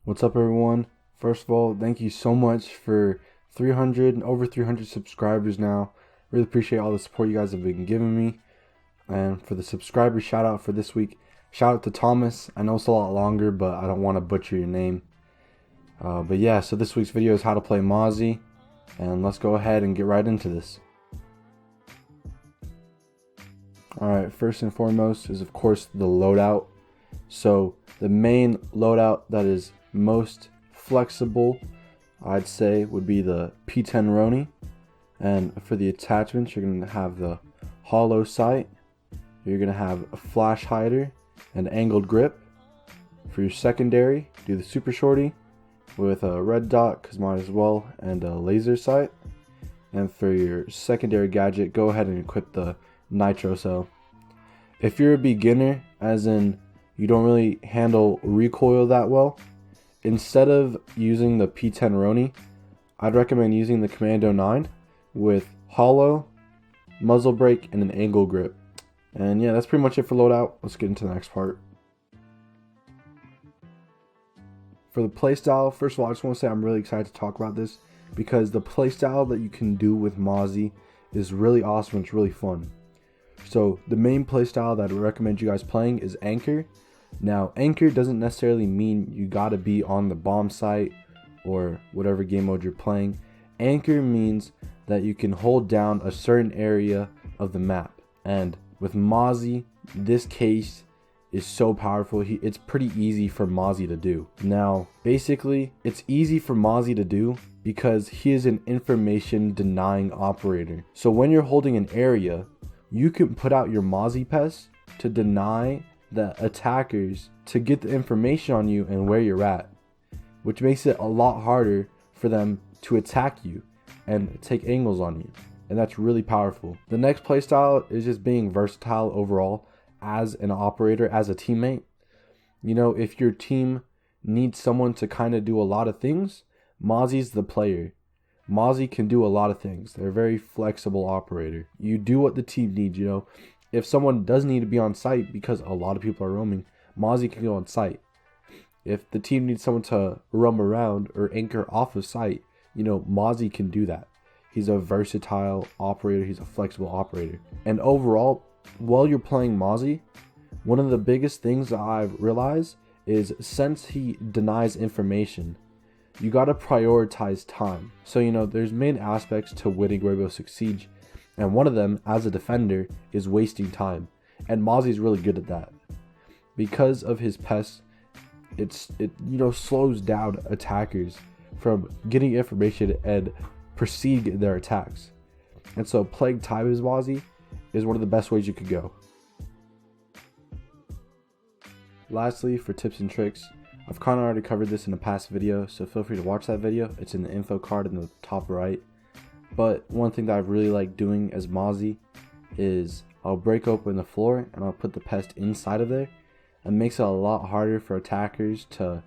What's up, everyone? First of all, thank you so much for over 300 subscribers now. Really appreciate all the support you guys have been giving me. And for the subscriber shout out for this week, shout out to Thomas. I know it's a lot longer, but I don't want to butcher your name. But yeah, so this week's video is how to play Mozzie. And let's go ahead and get right into this. Alright, first and foremost is of course the loadout. So the main loadout that is most flexible, I'd say, would be the P10 Roni. And for the attachments, you're going to have the hollow sight, you're going to have a flash hider and angled grip. For your secondary, do the super shorty with a red dot, because might as well, and a laser sight. And for your secondary gadget, go ahead and equip the nitro cell. If you're a beginner, as in you don't really handle recoil that well, instead of using the P10 Roni, I'd recommend using the Commando 9 with hollow, muzzle brake, and an angle grip. And yeah, that's pretty much it for loadout. Let's get into the next part. For the playstyle, first of all, I just want to say I'm really excited to talk about this because the playstyle that you can do with Mozzie is really awesome. It's really fun. So the main playstyle that I recommend you guys playing is Anchor. Now, Anchor doesn't necessarily mean you gotta be on the bomb site or whatever game mode you're playing. Anchor means that you can hold down a certain area of the map. And with Mozzie, this case is so powerful. It's pretty easy for Mozzie to do. Now, basically, it's easy for Mozzie to do because he is an information denying operator. So when you're holding an area, you can put out your Mozzie pest to deny the attackers to get the information on you and where you're at, which makes it a lot harder for them to attack you and take angles on you, and that's really powerful. The next playstyle is just being versatile overall as an operator, as a teammate. You know, if your team needs someone to kind of do a lot of things, Mozzie's the player. Mozzie can do a lot of things. They're a very flexible operator. You do what the team needs, you know. If someone does need to be on site because a lot of people are roaming, Mozzie can go on site. If the team needs someone to roam around or anchor off of site, you know, Mozzie can do that. He's a versatile operator. He's a flexible operator. And overall, while you're playing Mozzie, one of the biggest things that I've realized is since he denies information, you got to prioritize time. So, you know, there's main aspects to winning Rainbow Six Siege. And one of them, as a defender, is wasting time. And Mozzie's really good at that. Because of his pest, it slows down attackers from getting information and proceed their attacks. And so playing time as Mozzie is one of the best ways you could go. Lastly, for tips and tricks, I've kind of already covered this in a past video, so feel free to watch that video. It's in the info card in the top right. But one thing that I really like doing as Mozzie is I'll break open the floor and I'll put the pest inside of there. It makes it a lot harder for attackers to,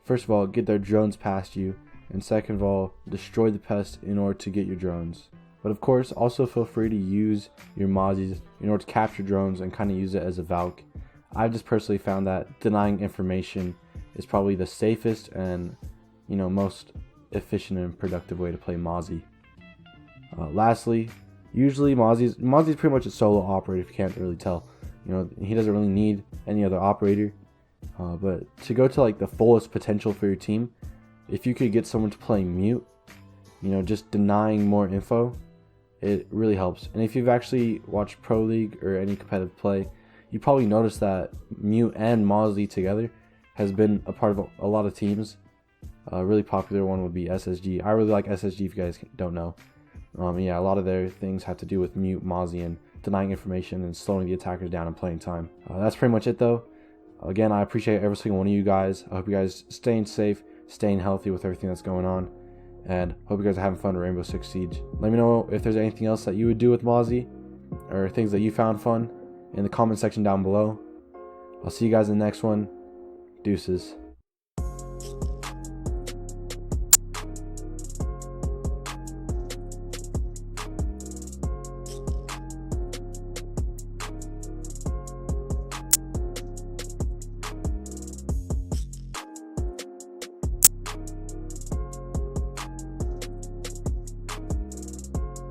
first of all, get their drones past you, and second of all, destroy the pest in order to get your drones. But of course, also feel free to use your Mozzies in order to capture drones and kind of use it as a Valk. I just personally found that denying information is probably the safest and, you know, most efficient and productive way to play Mozzie. Lastly, usually Mozzie's pretty much a solo operator if you can't really tell. You know, he doesn't really need any other operator. But to go to like the fullest potential for your team, if you could get someone to play mute, you know, just denying more info, it really helps. And if you've actually watched Pro League or any competitive play, you probably noticed that mute and Mozzie together has been a part of a lot of teams. A really popular one would be SSG. I really like SSG if you guys don't know. Yeah, a lot of their things have to do with mute, Mozzie, and denying information and slowing the attackers down and playing time. That's pretty much it though. Again, I appreciate every single one of you guys. I hope you guys staying safe, staying healthy with everything that's going on, and hope you guys are having fun with Rainbow Six Siege. Let me know if there's anything else that you would do with Mozzie or things that you found fun in the comment section down below. I'll see you guys in the next one. Deuces.